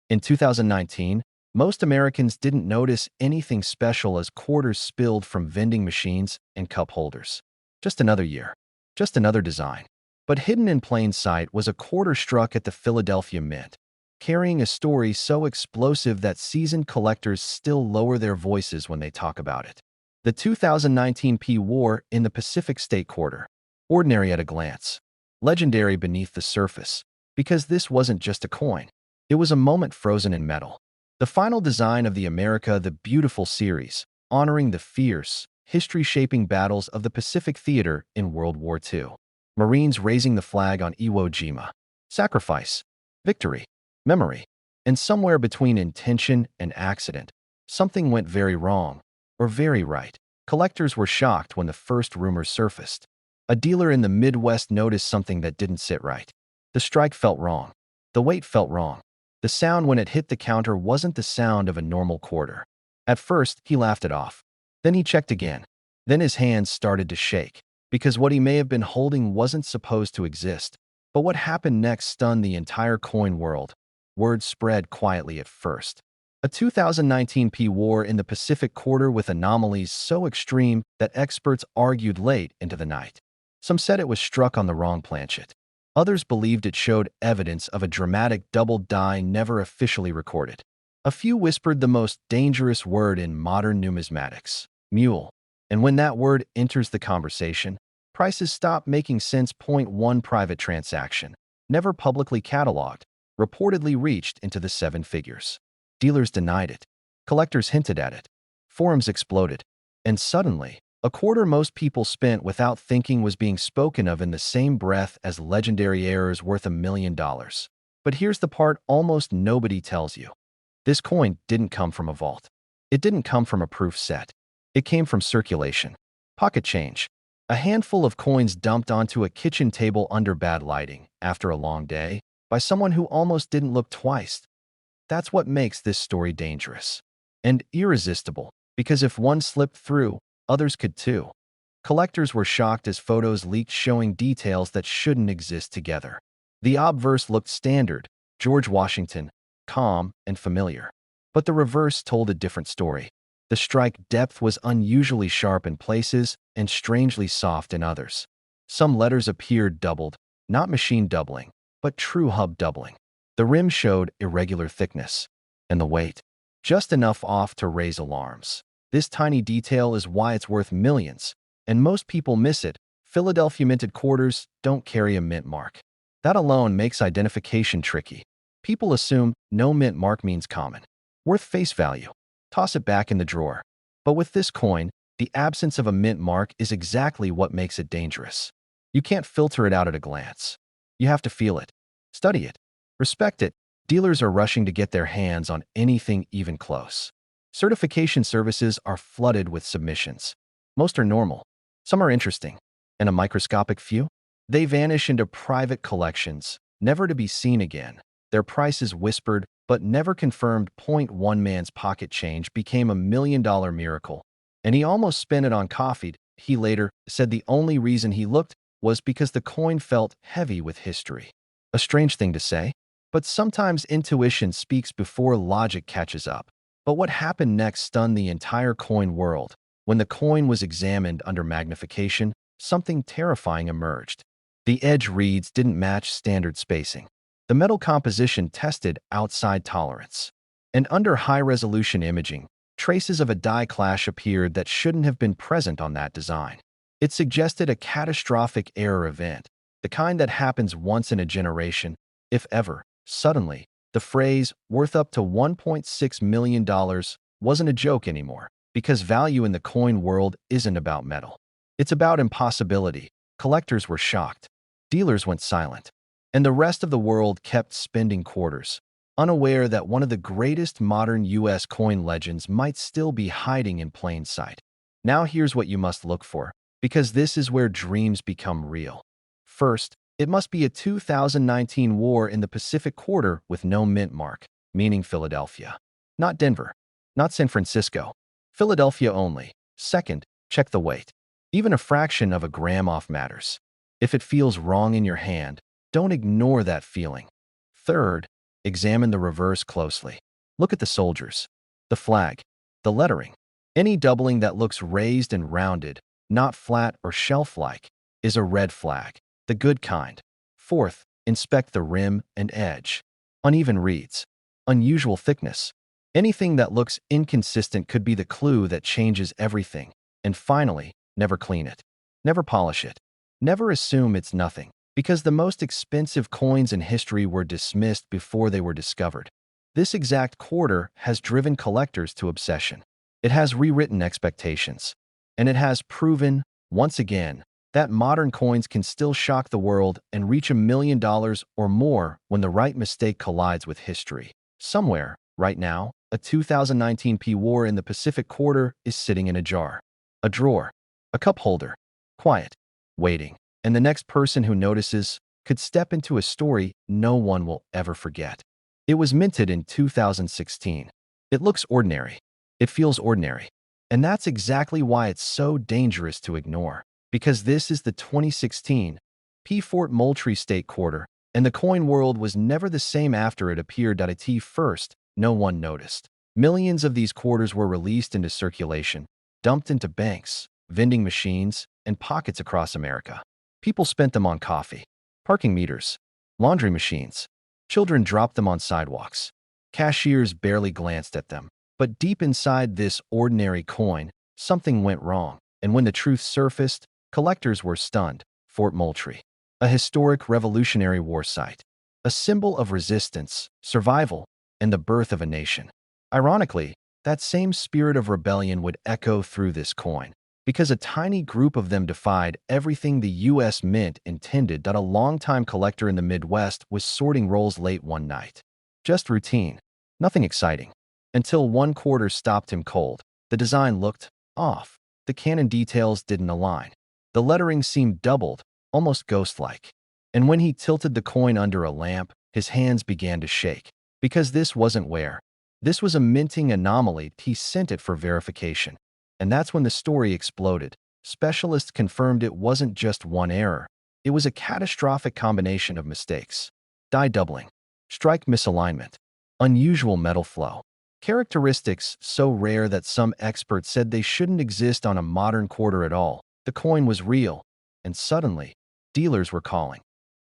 In 2019, most Americans didn't notice anything special as quarters spilled from vending machines and cup holders. Just another year. Just another design. But hidden in plain sight was a quarter struck at the Philadelphia Mint, carrying a story so explosive that seasoned collectors still lower their voices when they talk about it. The 2019 P War in the Pacific State Quarter. Ordinary at a glance. Legendary beneath the surface. Because this wasn't just a coin. It was a moment frozen in metal. The final design of the America the Beautiful series, honoring the fierce, history-shaping battles of the Pacific Theater in World War II. Marines raising the flag on Iwo Jima. Sacrifice. Victory. Memory. And somewhere between intention and accident, something went very wrong, or very right. Collectors were shocked when the first rumors surfaced. A dealer in the Midwest noticed something that didn't sit right. The strike felt wrong. The weight felt wrong. The sound when it hit the counter wasn't the sound of a normal quarter. At first, he laughed it off. Then he checked again. Then his hands started to shake, because what he may have been holding wasn't supposed to exist. But what happened next stunned the entire coin world. Word spread quietly at first. A 2019 P War in the Pacific Quarter with anomalies so extreme that experts argued late into the night. Some said it was struck on the wrong planchet. Others believed it showed evidence of a dramatic double die never officially recorded. A few whispered the most dangerous word in modern numismatics, mule. And when that word enters the conversation, prices stop making sense. One private transaction, never publicly cataloged, reportedly reached into the seven figures. Dealers denied it. Collectors hinted at it. Forums exploded. And suddenly, a quarter most people spent without thinking was being spoken of in the same breath as legendary errors worth $1 million. But here's the part almost nobody tells you. This coin didn't come from a vault. It didn't come from a proof set. It came from circulation. Pocket change. A handful of coins dumped onto a kitchen table under bad lighting, after a long day, by someone who almost didn't look twice. That's what makes this story dangerous. And irresistible, because if one slipped through, others could too. Collectors were shocked as photos leaked showing details that shouldn't exist together. The obverse looked standard, George Washington, calm and familiar. But the reverse told a different story. The strike depth was unusually sharp in places and strangely soft in others. Some letters appeared doubled, not machine doubling, but true hub doubling. The rim showed irregular thickness, and the weight, just enough off to raise alarms. This tiny detail is why it's worth millions, and most people miss it. Philadelphia minted quarters don't carry a mint mark. That alone makes identification tricky. People assume no mint mark means common. Worth face value. Toss it back in the drawer. But with this coin, the absence of a mint mark is exactly what makes it dangerous. You can't filter it out at a glance. You have to feel it, study it, respect it. Dealers are rushing to get their hands on anything even close. Certification services are flooded with submissions. Most are normal. Some are interesting. And a microscopic few? They vanish into private collections, never to be seen again. Their prices whispered, but never confirmed. One man's pocket change became $1 million miracle, and he almost spent it on coffee. He later said the only reason he looked was because the coin felt heavy with history. A strange thing to say, but sometimes intuition speaks before logic catches up. But what happened next stunned the entire coin world. When the coin was examined under magnification, something terrifying emerged. The edge reads didn't match standard spacing. The metal composition tested outside tolerance. And under high-resolution imaging, traces of a die clash appeared that shouldn't have been present on that design. It suggested a catastrophic error event, the kind that happens once in a generation, if ever. Suddenly, the phrase, worth up to $1.6 million, wasn't a joke anymore, because value in the coin world isn't about metal. It's about impossibility. Collectors were shocked. Dealers went silent. And the rest of the world kept spending quarters, unaware that one of the greatest modern U.S. coin legends might still be hiding in plain sight. Now here's what you must look for, because this is where dreams become real. First, it must be a 2019 war in the Pacific Quarter with no mint mark, meaning Philadelphia. Not Denver. Not San Francisco. Philadelphia only. Second, check the weight. Even a fraction of a gram off matters. If it feels wrong in your hand, don't ignore that feeling. Third, Examine the reverse closely. Look at the soldiers, the flag, the lettering. Any doubling that looks raised and rounded, not flat or shelf-like, is a red flag, the good kind. Fourth, inspect the rim and edge. Uneven reeds, unusual thickness. Anything that looks inconsistent could be the clue that changes everything. And finally, never clean it. Never polish it. Never assume it's nothing, because the most expensive coins in history were dismissed before they were discovered. This exact quarter has driven collectors to obsession. It has rewritten expectations. And it has proven, once again, that modern coins can still shock the world and reach $1 million or more when the right mistake collides with history. Somewhere, right now, a 2019 P war in the Pacific Quarter is sitting in a jar, a drawer, a cup holder, quiet, waiting, and the next person who notices could step into a story no one will ever forget. It was minted in 2016. It looks ordinary. It feels ordinary. And that's exactly why it's so dangerous to ignore. Because this is the 2016 P. Fort Moultrie State Quarter, and the coin world was never the same after it appeared. At first, no one noticed. Millions of these quarters were released into circulation, dumped into banks, vending machines, and pockets across America. People spent them on coffee, parking meters, laundry machines. Children dropped them on sidewalks. Cashiers barely glanced at them. But deep inside this ordinary coin, something went wrong. And when the truth surfaced, collectors were stunned. Fort Moultrie, a historic Revolutionary War site, a symbol of resistance, survival, and the birth of a nation. Ironically, that same spirit of rebellion would echo through this coin, because a tiny group of them defied everything the U.S. Mint intended. A longtime collector in the Midwest was sorting rolls late one night. Just routine, nothing exciting. Until one quarter stopped him cold. The design looked off. The canon details didn't align. The lettering seemed doubled, almost ghost-like. And when he tilted the coin under a lamp, his hands began to shake. Because this wasn't wear. This was a minting anomaly. He sent it for verification. And that's when the story exploded. Specialists confirmed it wasn't just one error. It was a catastrophic combination of mistakes. Die doubling, strike misalignment, unusual metal flow. Characteristics so rare that some experts said they shouldn't exist on a modern quarter at all. The coin was real, and suddenly, dealers were calling.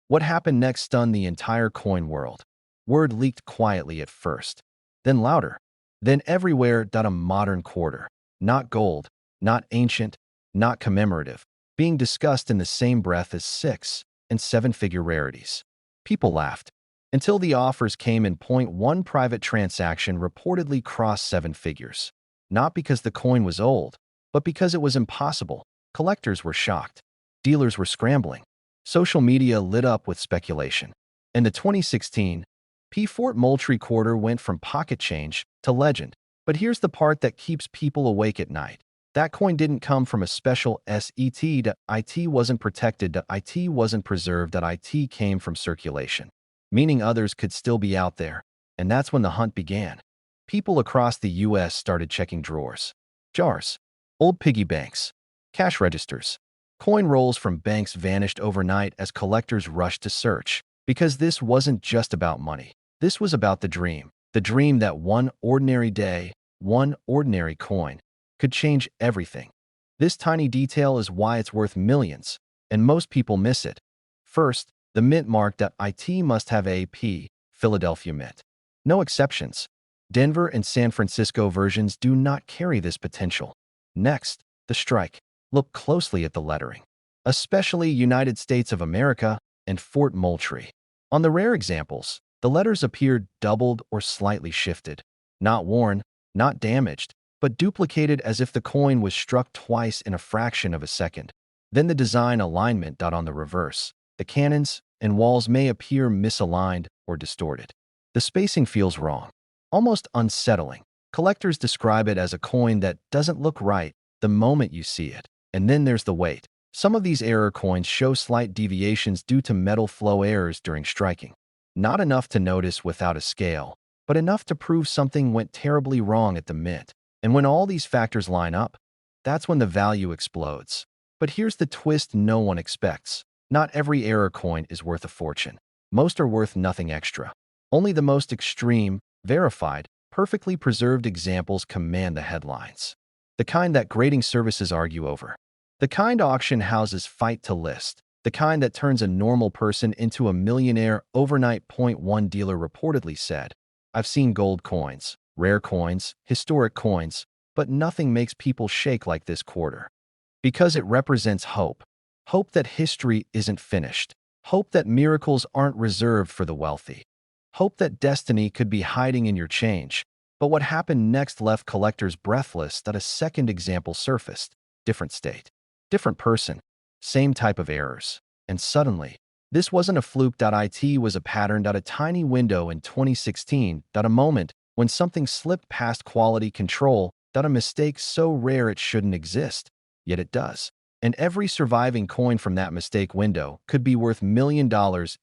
What happened next stunned the entire coin world. Word leaked quietly at first, then louder, then everywhere. A modern quarter, not gold, not ancient, not commemorative, being discussed in the same breath as 6- and 7-figure rarities. People laughed. Until the offers came in. One private transaction reportedly crossed 7 figures. Not because the coin was old, but because it was impossible. Collectors were shocked. Dealers were scrambling. Social media lit up with speculation. And the 2016 P. Fort Moultrie quarter went from pocket change to legend. But here's the part that keeps people awake at night. That coin didn't come from a special set. It wasn't protected. It wasn't preserved. It came from circulation, meaning others could still be out there. And that's when the hunt began. People across the U.S. started checking drawers, jars, old piggy banks, cash registers. Coin rolls from banks vanished overnight as collectors rushed to search. Because this wasn't just about money. This was about the dream that one ordinary day, one ordinary coin, could change everything. This tiny detail is why it's worth millions, and most people miss it. First, the mint mark. It must have a P, Philadelphia Mint. No exceptions. Denver and San Francisco versions do not carry this potential. Next, the strike. Look closely at the lettering, especially United States of America and Fort Moultrie. On the rare examples, the letters appeared doubled or slightly shifted. Not worn, not damaged, but duplicated as if the coin was struck twice in a fraction of a second. Then the design alignment. On the reverse, the cannons and walls may appear misaligned or distorted. The spacing feels wrong, almost unsettling. Collectors describe it as a coin that doesn't look right the moment you see it. And then there's the weight. Some of these error coins show slight deviations due to metal flow errors during striking. Not enough to notice without a scale, but enough to prove something went terribly wrong at the mint. And when all these factors line up, that's when the value explodes. But here's the twist no one expects. Not every error coin is worth a fortune. Most are worth nothing extra. Only the most extreme, verified, perfectly preserved examples command the headlines. The kind that grading services argue over. The kind auction houses fight to list. The kind that turns a normal person into a millionaire overnight. One dealer reportedly said, "I've seen gold coins, rare coins, historic coins, but nothing makes people shake like this quarter." Because it represents hope. Hope that history isn't finished. Hope that miracles aren't reserved for the wealthy. Hope that destiny could be hiding in your change. But what happened next left collectors breathless that a second example surfaced. Different state. Different person. Same type of errors. And suddenly, this wasn't a fluke. It was a pattern. A tiny window in 2016. A moment when something slipped past quality control. A mistake so rare it shouldn't exist. Yet it does. And every surviving coin from that mistake window could be worth $1 million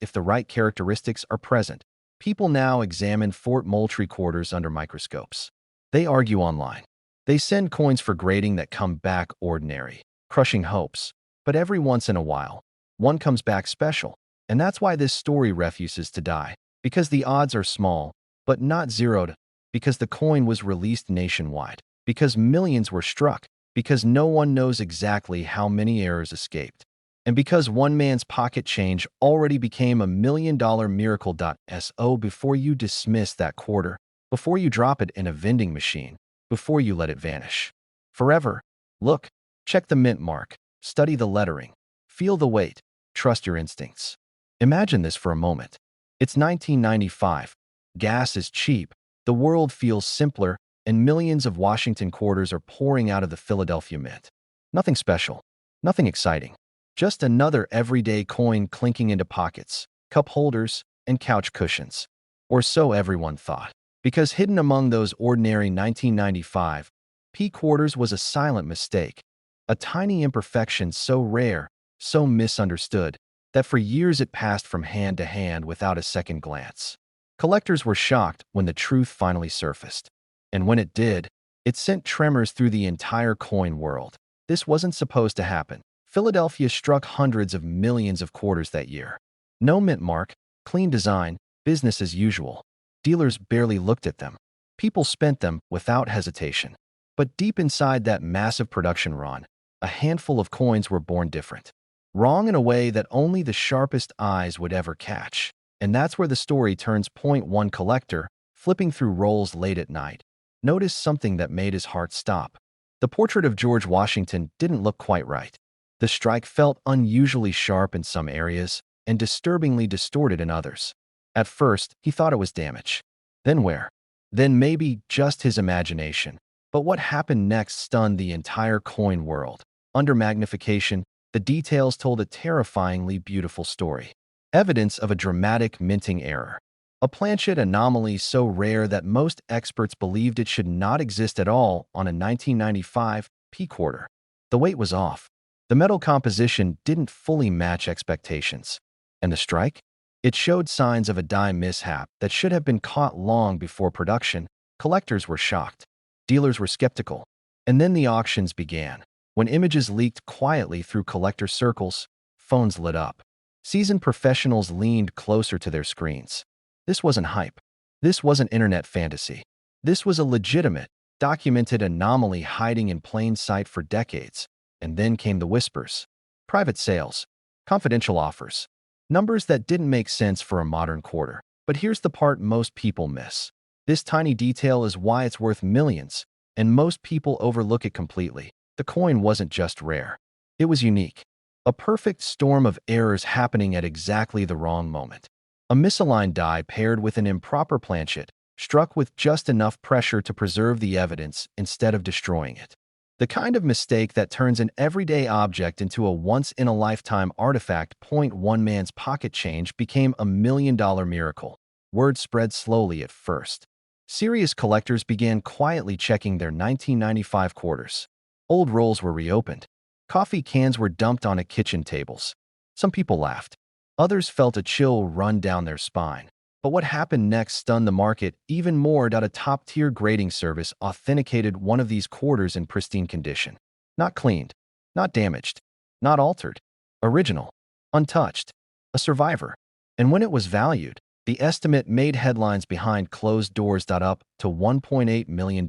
if the right characteristics are present. People now examine Fort Moultrie quarters under microscopes. They argue online. They send coins for grading that come back ordinary, crushing hopes. But every once in a while, one comes back special. And that's why this story refuses to die. Because the odds are small, but not zeroed. Because the coin was released nationwide. Because millions were struck. Because no one knows exactly how many errors escaped. And because one man's pocket change already became $1 million miracle. So before you dismiss that quarter, before you drop it in a vending machine, before you let it vanish forever, look, check the mint mark, study the lettering, feel the weight, trust your instincts. Imagine this for a moment. It's 1995. Gas is cheap, the world feels simpler, and millions of Washington quarters are pouring out of the Philadelphia Mint. Nothing special, nothing exciting. Just another everyday coin clinking into pockets, cup holders, and couch cushions. Or so everyone thought. Because hidden among those ordinary 1995 P quarters was a silent mistake, a tiny imperfection so rare, so misunderstood, that for years it passed from hand to hand without a second glance. Collectors were shocked when the truth finally surfaced. And when it did, it sent tremors through the entire coin world. This wasn't supposed to happen. Philadelphia struck hundreds of millions of quarters that year. No mint mark, clean design, business as usual. Dealers barely looked at them. People spent them without hesitation. But deep inside that massive production run, a handful of coins were born different. Wrong in a way that only the sharpest eyes would ever catch. And that's where the story turns. One collector, flipping through rolls late at night, noticed something that made his heart stop. The portrait of George Washington didn't look quite right. The strike felt unusually sharp in some areas and disturbingly distorted in others. At first, he thought it was damage. Then where? Then maybe just his imagination. But what happened next stunned the entire coin world. Under magnification, the details told a terrifyingly beautiful story. Evidence of a dramatic minting error. A planchet anomaly so rare that most experts believed it should not exist at all on a 1995 P quarter. The weight was off. The metal composition didn't fully match expectations. And the strike? It showed signs of a die mishap that should have been caught long before production. Collectors were shocked. Dealers were skeptical. And then the auctions began. When images leaked quietly through collector circles, phones lit up. Seasoned professionals leaned closer to their screens. This wasn't hype. This wasn't internet fantasy. This was a legitimate, documented anomaly hiding in plain sight for decades. And then came the whispers. Private sales. Confidential offers. Numbers that didn't make sense for a modern quarter. But here's the part most people miss. This tiny detail is why it's worth millions, and most people overlook it completely. The coin wasn't just rare. It was unique. A perfect storm of errors happening at exactly the wrong moment. A misaligned die paired with an improper planchet, struck with just enough pressure to preserve the evidence instead of destroying it. The kind of mistake that turns an everyday object into a once-in-a-lifetime artifact. One man's pocket change became $1 million miracle. Word spread slowly at first. Serious collectors began quietly checking their 1995 quarters. Old rolls were reopened. Coffee cans were dumped onto kitchen tables. Some people laughed. Others felt a chill run down their spine. But what happened next stunned the market even more. A top-tier grading service authenticated one of these quarters in pristine condition. Not cleaned, not damaged, not altered. Original, untouched, a survivor. And when it was valued, The estimate made headlines behind closed doors. Up to $1.8 million.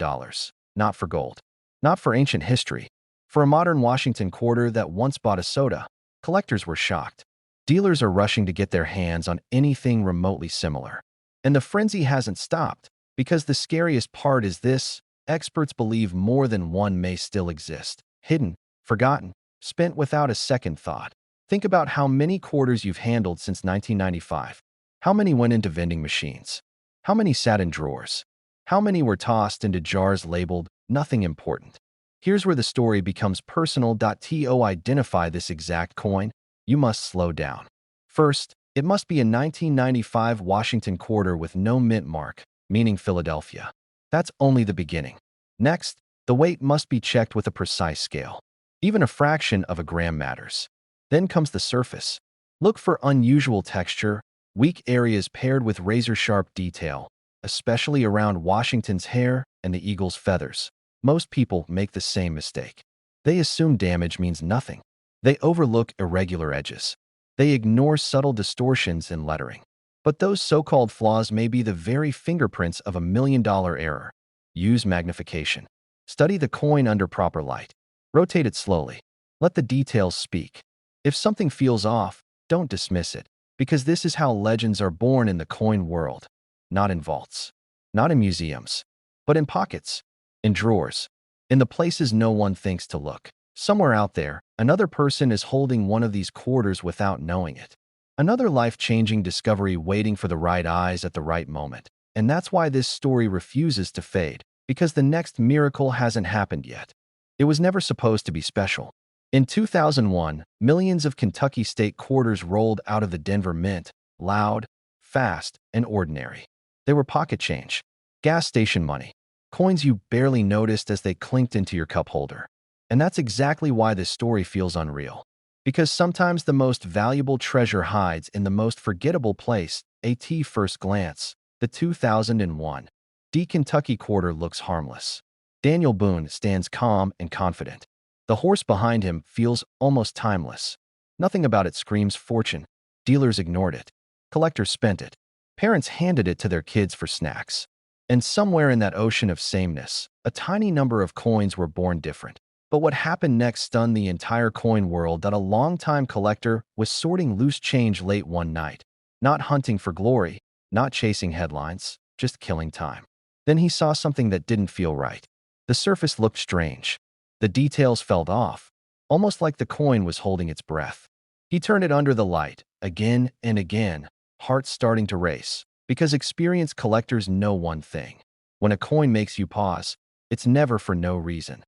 Not for gold. Not for ancient history. For a modern Washington quarter that once bought a soda, collectors were shocked. Dealers are rushing to get their hands on anything remotely similar. And the frenzy hasn't stopped, because the scariest part is this: experts believe more than one may still exist. Hidden, forgotten, spent without a second thought. Think about how many quarters you've handled since 1995. How many went into vending machines? How many sat in drawers? How many were tossed into jars labeled "nothing important"? Here's where the story becomes personal. To identify this exact coin, you must slow down. First, it must be a 1995 Washington quarter with no mint mark, meaning Philadelphia. That's only the beginning. Next, the weight must be checked with a precise scale. Even a fraction of a gram matters. Then comes the surface. Look for unusual texture, weak areas paired with razor-sharp detail, especially around Washington's hair and the eagle's feathers. Most people make the same mistake. They assume damage means nothing. They overlook irregular edges. They ignore subtle distortions in lettering. But those so-called flaws may be the very fingerprints of a million-dollar error. Use magnification. Study the coin under proper light. Rotate it slowly. Let the details speak. If something feels off, don't dismiss it, because this is how legends are born in the coin world. Not in vaults. Not in museums. But in pockets. In drawers. In the places no one thinks to look. Somewhere out there, another person is holding one of these quarters without knowing it. Another life-changing discovery waiting for the right eyes at the right moment. And that's why this story refuses to fade, because the next miracle hasn't happened yet. It was never supposed to be special. In 2001, millions of Kentucky state quarters rolled out of the Denver Mint, loud, fast, and ordinary. They were pocket change, gas station money, coins you barely noticed as they clinked into your cup holder. And that's exactly why this story feels unreal. Because sometimes the most valuable treasure hides in the most forgettable place. At first glance, the 2001 D Kentucky quarter looks harmless. Daniel Boone stands calm and confident. The horse behind him feels almost timeless. Nothing about it screams fortune. Dealers ignored it. Collectors spent it. Parents handed it to their kids for snacks. And somewhere in that ocean of sameness, a tiny number of coins were born different. But what happened next stunned the entire coin world. That a longtime collector was sorting loose change late one night. Not hunting for glory, not chasing headlines, just killing time. Then he saw something that didn't feel right. The surface looked strange. The details felt off, almost like the coin was holding its breath. He turned it under the light, again and again, heart starting to race, because experienced collectors know one thing. When a coin makes you pause, it's never for no reason.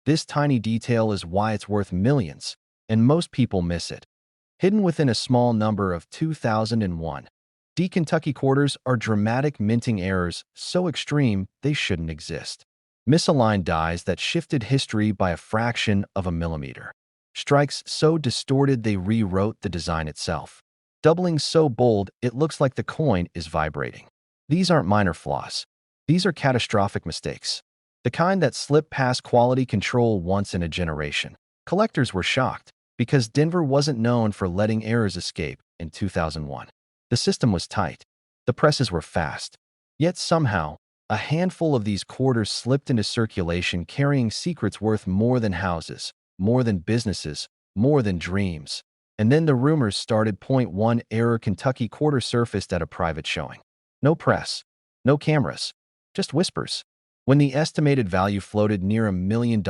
This tiny detail is why it's worth millions, and most people miss it. Hidden within a small number of 2001, D Kentucky quarters are dramatic minting errors so extreme they shouldn't exist. Misaligned dies that shifted history by a fraction of a millimeter. Strikes so distorted they rewrote the design itself. Doubling so bold it looks like the coin is vibrating. These aren't minor flaws. These are catastrophic mistakes. The kind that slip past quality control once in a generation. Collectors were shocked, because Denver wasn't known for letting errors escape in 2001. The system was tight. The presses were fast. Yet somehow, a handful of these quarters slipped into circulation carrying secrets worth more than houses, more than businesses, more than dreams. And then the rumors started. Point one error: Kentucky quarter surfaced at a private showing. No press, no cameras, just whispers. When the estimated value floated near $1 million,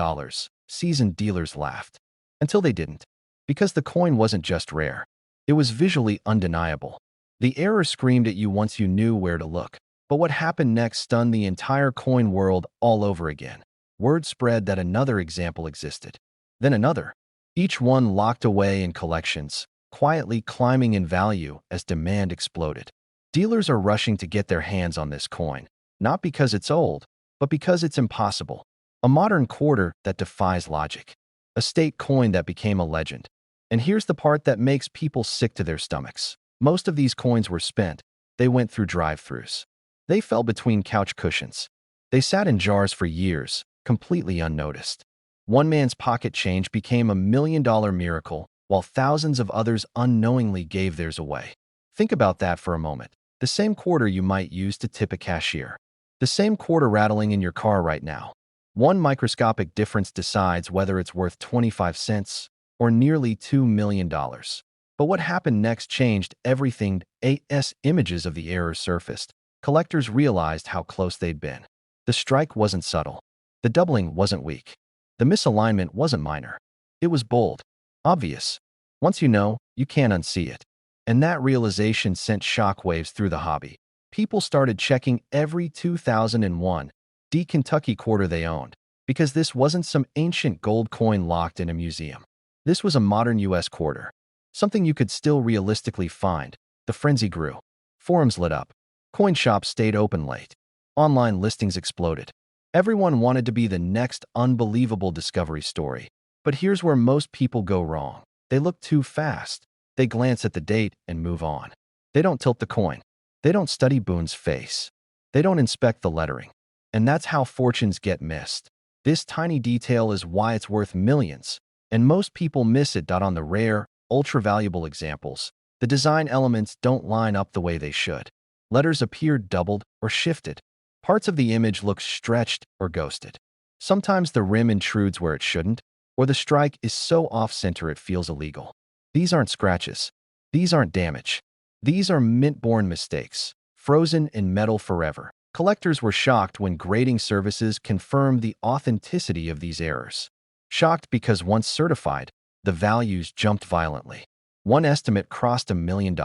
seasoned dealers laughed. Until they didn't. Because the coin wasn't just rare. It was visually undeniable. The error screamed at you once you knew where to look. But what happened next stunned the entire coin world all over again. Word spread that another example existed. Then another. Each one locked away in collections, quietly climbing in value as demand exploded. Dealers are rushing to get their hands on this coin, not because it's old, but because it's impossible. A modern quarter that defies logic. A state coin that became a legend. And here's the part that makes people sick to their stomachs. Most of these coins were spent. They went through drive-thrus. They fell between couch cushions. They sat in jars for years, completely unnoticed. One man's pocket change became $1 million miracle, while thousands of others unknowingly gave theirs away. Think about that for a moment. The same quarter you might use to tip a cashier. The same quarter rattling in your car right now. One microscopic difference decides whether it's worth 25 cents or nearly $2 million. But what happened next changed everything. As images of the error surfaced, collectors realized how close they'd been. The strike wasn't subtle. The doubling wasn't weak. The misalignment wasn't minor. It was bold, obvious. Once you know, you can't unsee it. And that realization sent shockwaves through the hobby. People started checking every 2001 Kentucky quarter they owned, because this wasn't some ancient gold coin locked in a museum. This was a modern U.S. quarter, something you could still realistically find. The frenzy grew. Forums lit up. Coin shops stayed open late. Online listings exploded. Everyone wanted to be the next unbelievable discovery story. But here's where most people go wrong. They look too fast. They glance at the date and move on. They don't tilt the coin. They don't study Boone's face. They don't inspect the lettering. And that's how fortunes get missed. This tiny detail is why it's worth millions. And most people miss it. On the rare, ultra-valuable examples, the design elements don't line up the way they should. Letters appear doubled or shifted. Parts of the image look stretched or ghosted. Sometimes the rim intrudes where it shouldn't, or the strike is so off-center it feels illegal. These aren't scratches. These aren't damage. These are mint-born mistakes, frozen in metal forever. Collectors were shocked when grading services confirmed the authenticity of these errors. Shocked because once certified, the values jumped violently. One estimate crossed $1 million.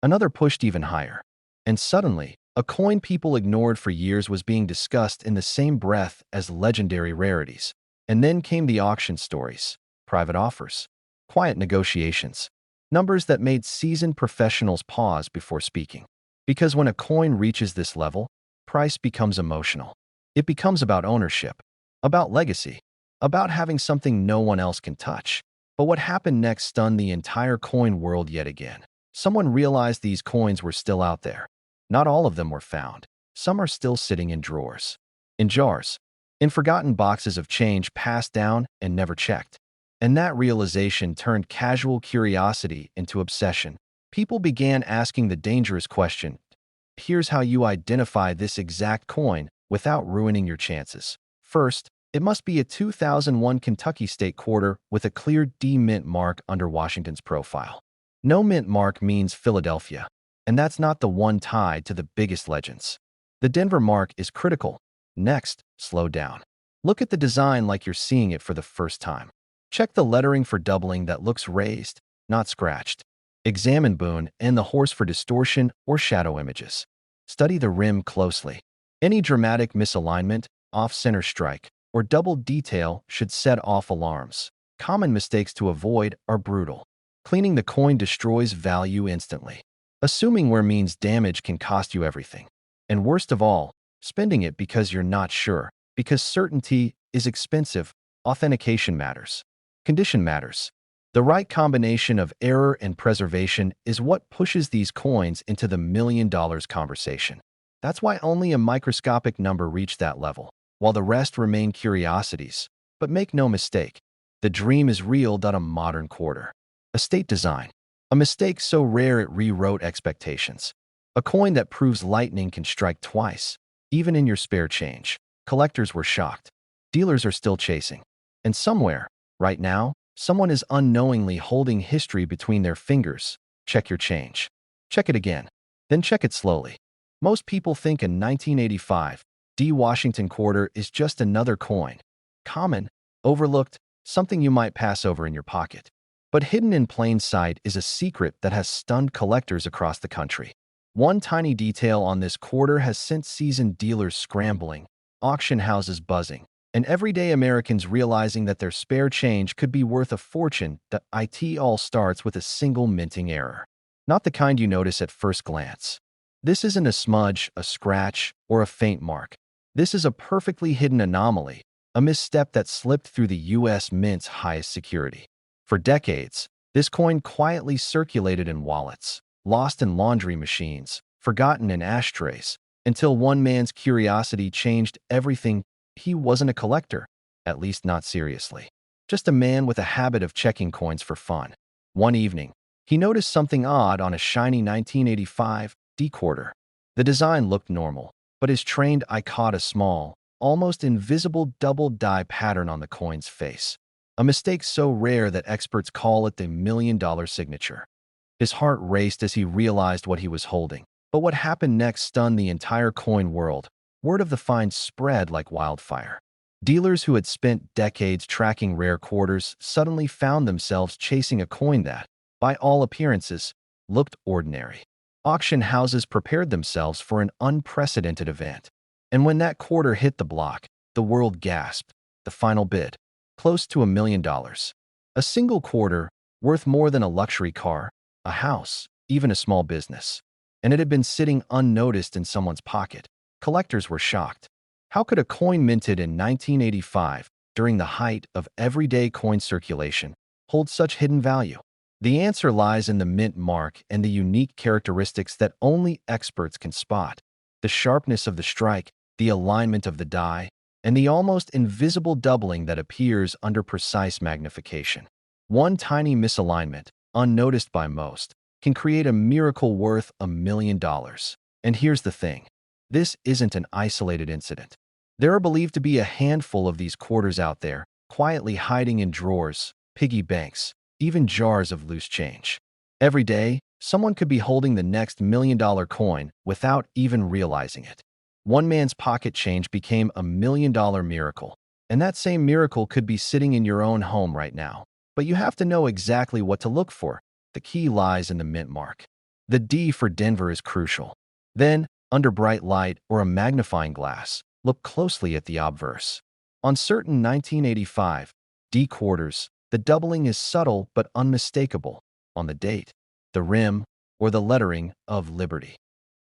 Another pushed even higher. And suddenly, a coin people ignored for years was being discussed in the same breath as legendary rarities. And then came the auction stories, private offers, quiet negotiations, numbers that made seasoned professionals pause before speaking. Because when a coin reaches this level, price becomes emotional. It becomes about ownership, about legacy, about having something no one else can touch. But what happened next stunned the entire coin world yet again. Someone realized these coins were still out there. Not all of them were found. Some are still sitting in drawers, in jars, in forgotten boxes of change passed down and never checked. And that realization turned casual curiosity into obsession. People began asking the dangerous question, here's how you identify this exact coin without ruining your chances. First, it must be a 2001 Kentucky State quarter with a clear D mint mark under Washington's profile. No mint mark means Philadelphia, and that's not the one tied to the biggest legends. The Denver mark is critical. Next, slow down. Look at the design like you're seeing it for the first time. Check the lettering for doubling that looks raised, not scratched. Examine Boone and the horse for distortion or shadow images. Study the rim closely. Any dramatic misalignment, off-center strike, or double detail should set off alarms. Common mistakes to avoid are brutal. Cleaning the coin destroys value instantly. Assuming where means damage can cost you everything. And worst of all, spending it because you're not sure, because certainty is expensive. Authentication matters. Condition matters. The right combination of error and preservation is what pushes these coins into the $1 million conversation. That's why only a microscopic number reached that level, while the rest remain curiosities. But make no mistake, the dream is real. A modern quarter. Estate design. A mistake so rare it rewrote expectations. A coin that proves lightning can strike twice, even in your spare change. Collectors were shocked. Dealers are still chasing. And somewhere, right now, someone is unknowingly holding history between their fingers. Check your change. Check it again. Then check it slowly. Most people think a 1985 D Washington quarter is just another coin. Common, overlooked, something you might pass over in your pocket. But hidden in plain sight is a secret that has stunned collectors across the country. One tiny detail on this quarter has sent seasoned dealers scrambling, auction houses buzzing, and everyday Americans realizing that their spare change could be worth a fortune. It all starts with a single minting error. Not the kind you notice at first glance. This isn't a smudge, a scratch, or a faint mark. This is a perfectly hidden anomaly, a misstep that slipped through the U.S. Mint's highest security. For decades, this coin quietly circulated in wallets, lost in laundry machines, forgotten in ashtrays, until one man's curiosity changed everything. He wasn't a collector, at least not seriously. Just a man with a habit of checking coins for fun. One evening, he noticed something odd on a shiny 1985 quarter. The design looked normal, but his trained eye caught a small, almost invisible double die pattern on the coin's face. A mistake so rare that experts call it the $1,000,000 signature. His heart raced as he realized what he was holding. But what happened next stunned the entire coin world. Word of the find spread like wildfire. Dealers who had spent decades tracking rare quarters suddenly found themselves chasing a coin that, by all appearances, looked ordinary. Auction houses prepared themselves for an unprecedented event. And when that quarter hit the block, the world gasped. The final bid, close to $1,000,000. A single quarter, worth more than a luxury car, a house, even a small business. And it had been sitting unnoticed in someone's pocket. Collectors were shocked. How could a coin minted in 1985, during the height of everyday coin circulation, hold such hidden value? The answer lies in the mint mark and the unique characteristics that only experts can spot. The sharpness of the strike, the alignment of the die, and the almost invisible doubling that appears under precise magnification. One tiny misalignment, unnoticed by most, can create a miracle worth $1,000,000. And here's the thing. This isn't an isolated incident. There are believed to be a handful of these quarters out there, quietly hiding in drawers, piggy banks, even jars of loose change. Every day, someone could be holding the next $1,000,000 coin without even realizing it. One man's pocket change became a $1,000,000 miracle, and that same miracle could be sitting in your own home right now. But you have to know exactly what to look for. The key lies in the mint mark. The D for Denver is crucial. Then, under bright light or a magnifying glass, look closely at the obverse. On certain 1985 D quarters, the doubling is subtle but unmistakable. On the date, the rim, or the lettering of Liberty.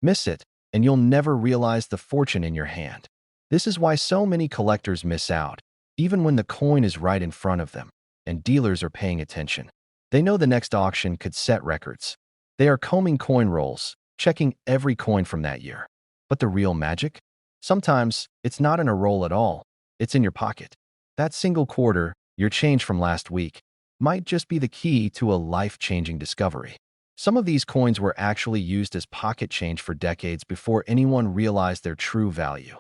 Miss it, and you'll never realize the fortune in your hand. This is why so many collectors miss out, even when the coin is right in front of them, and dealers are paying attention. They know the next auction could set records. They are combing coin rolls, checking every coin from that year. But the real magic? Sometimes, it's not in a roll at all. It's in your pocket. That single quarter, your change from last week, might just be the key to a life-changing discovery. Some of these coins were actually used as pocket change for decades before anyone realized their true value.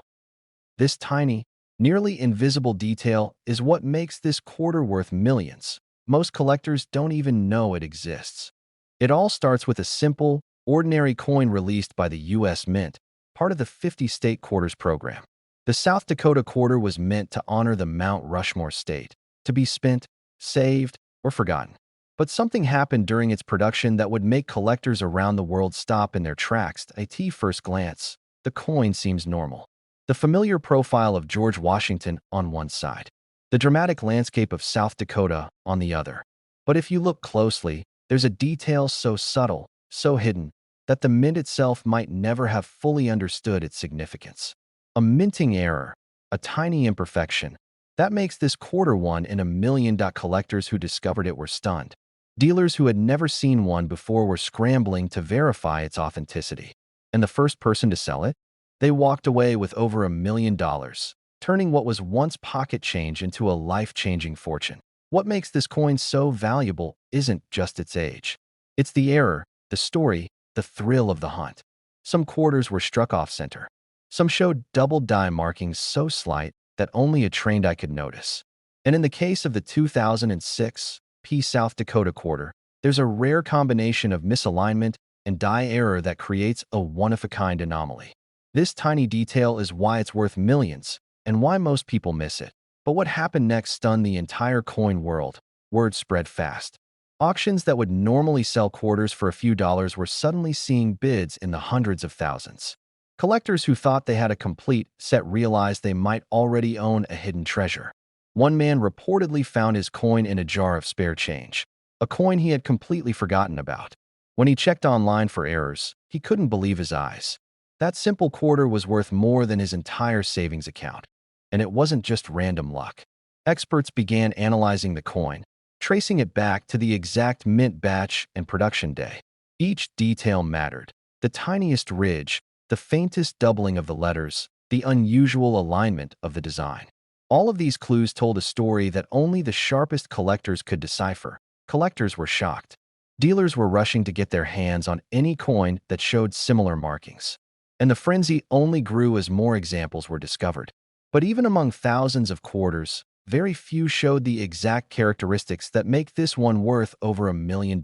This tiny, nearly invisible detail is what makes this quarter worth millions. Most collectors don't even know it exists. It all starts with a simple, ordinary coin released by the U.S. Mint, part of the 50-state quarters program. The South Dakota quarter was meant to honor the Mount Rushmore state, to be spent, saved, or forgotten. But something happened during its production that would make collectors around the world stop in their tracks. At first glance, the coin seems normal. The familiar profile of George Washington on one side, the dramatic landscape of South Dakota on the other. But if you look closely, there's a detail so subtle, so hidden, that the mint itself might never have fully understood its significance. A minting error, a tiny imperfection, that makes this quarter one in a million. Collectors who discovered it were stunned. Dealers who had never seen one before were scrambling to verify its authenticity. And the first person to sell it? They walked away with over $1,000,000, turning what was once pocket change into a life-changing fortune. What makes this coin so valuable isn't just its age. It's the error, the story, the thrill of the hunt. Some quarters were struck off-center. Some showed double die markings so slight that only a trained eye could notice. And in the case of the 2006 South Dakota quarter, there's a rare combination of misalignment and die error that creates a one-of-a-kind anomaly. This tiny detail is why it's worth millions, and why most people miss it. But what happened next stunned the entire coin world. Word spread fast. Auctions that would normally sell quarters for a few dollars were suddenly seeing bids in the hundreds of thousands. Collectors who thought they had a complete set realized they might already own a hidden treasure. One man reportedly found his coin in a jar of spare change, a coin he had completely forgotten about. When he checked online for errors, he couldn't believe his eyes. That simple quarter was worth more than his entire savings account. And it wasn't just random luck. Experts began analyzing the coin, tracing it back to the exact mint batch and production day. Each detail mattered. The tiniest ridge, the faintest doubling of the letters, the unusual alignment of the design. All of these clues told a story that only the sharpest collectors could decipher. Collectors were shocked. Dealers were rushing to get their hands on any coin that showed similar markings. And the frenzy only grew as more examples were discovered. But even among thousands of quarters, very few showed the exact characteristics that make this one worth over $1 million.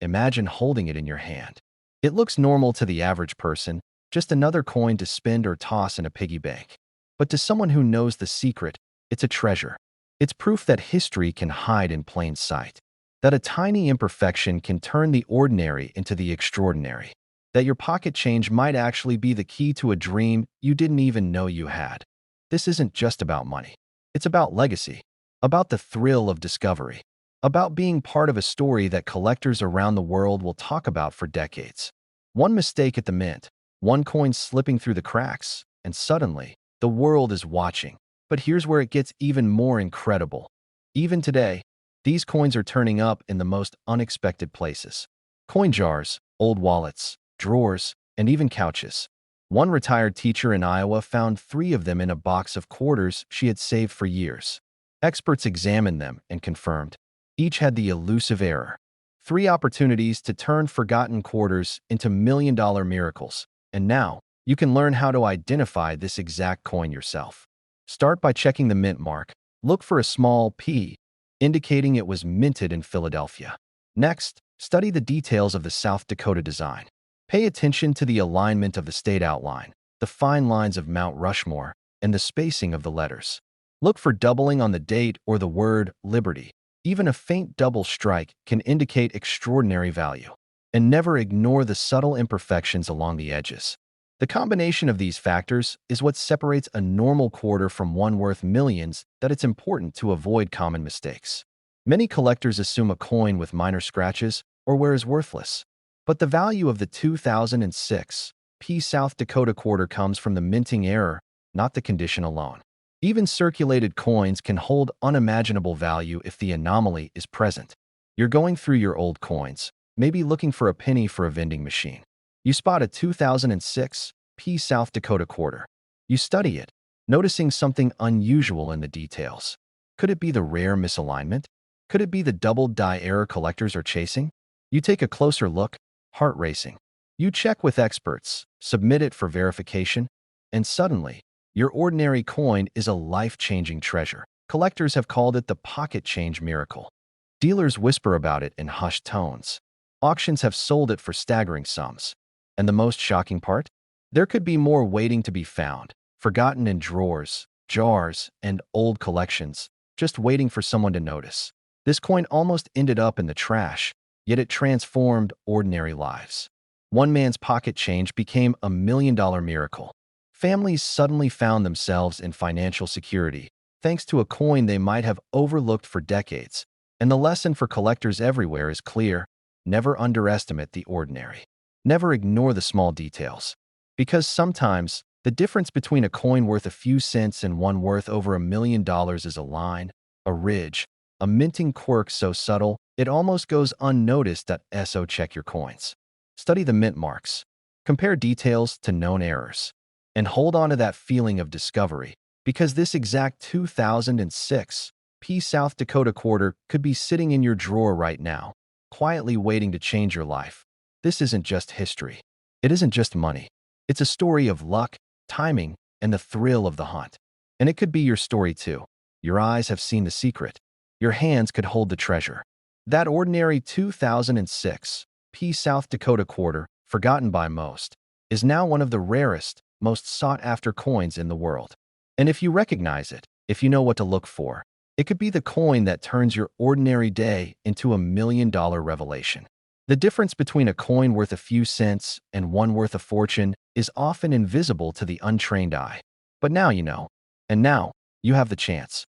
Imagine holding it in your hand. It looks normal to the average person, just another coin to spend or toss in a piggy bank. But to someone who knows the secret, it's a treasure. It's proof that history can hide in plain sight, that a tiny imperfection can turn the ordinary into the extraordinary, that your pocket change might actually be the key to a dream you didn't even know you had. This isn't just about money. It's about legacy, about the thrill of discovery, about being part of a story that collectors around the world will talk about for decades. One mistake at the mint, one coin slipping through the cracks, and suddenly, the world is watching. But here's where it gets even more incredible. Even today, these coins are turning up in the most unexpected places. Coin jars, old wallets, drawers, and even couches. One retired teacher in Iowa found 3 of them in a box of quarters she had saved for years. Experts examined them and confirmed each had the elusive error. 3 opportunities to turn forgotten quarters into million-dollar miracles. And now, you can learn how to identify this exact coin yourself. Start by checking the mint mark. Look for a small P, indicating it was minted in Philadelphia. Next, study the details of the South Dakota design. Pay attention to the alignment of the state outline, the fine lines of Mount Rushmore, and the spacing of the letters. Look for doubling on the date or the word Liberty. Even a faint double strike can indicate extraordinary value. And never ignore the subtle imperfections along the edges. The combination of these factors is what separates a normal quarter from one worth millions, that it's important to avoid common mistakes. Many collectors assume a coin with minor scratches or where is worthless. But the value of the 2006 P South Dakota quarter comes from the minting error, not the condition alone. Even circulated coins can hold unimaginable value if the anomaly is present. You're going through your old coins, maybe looking for a penny for a vending machine. You spot a 2006 P South Dakota quarter. You study it, noticing something unusual in the details. Could it be the rare misalignment? Could it be the double die error collectors are chasing? You take a closer look, heart racing. You check with experts, submit it for verification, and suddenly, your ordinary coin is a life-changing treasure. Collectors have called it the pocket change miracle. Dealers whisper about it in hushed tones. Auctions have sold it for staggering sums. And the most shocking part? There could be more waiting to be found, forgotten in drawers, jars, and old collections, just waiting for someone to notice. This coin almost ended up in the trash, yet it transformed ordinary lives. One man's pocket change became a million-dollar miracle. Families suddenly found themselves in financial security, thanks to a coin they might have overlooked for decades. And the lesson for collectors everywhere is clear: never underestimate the ordinary. Never ignore the small details. Because sometimes, the difference between a coin worth a few cents and one worth over $1 million is a line, a ridge, a minting quirk so subtle, it almost goes unnoticed. So check your coins. Study the mint marks. Compare details to known errors. And hold on to that feeling of discovery, because this exact 2006 P South Dakota quarter could be sitting in your drawer right now, quietly waiting to change your life. This isn't just history. It isn't just money. It's a story of luck, timing, and the thrill of the hunt. And it could be your story too. Your eyes have seen the secret. Your hands could hold the treasure. That ordinary 2006 P South Dakota quarter, forgotten by most, is now one of the rarest, most sought-after coins in the world. And if you recognize it, if you know what to look for, it could be the coin that turns your ordinary day into a million-dollar revelation. The difference between a coin worth a few cents and one worth a fortune is often invisible to the untrained eye. But now you know. And now, you have the chance.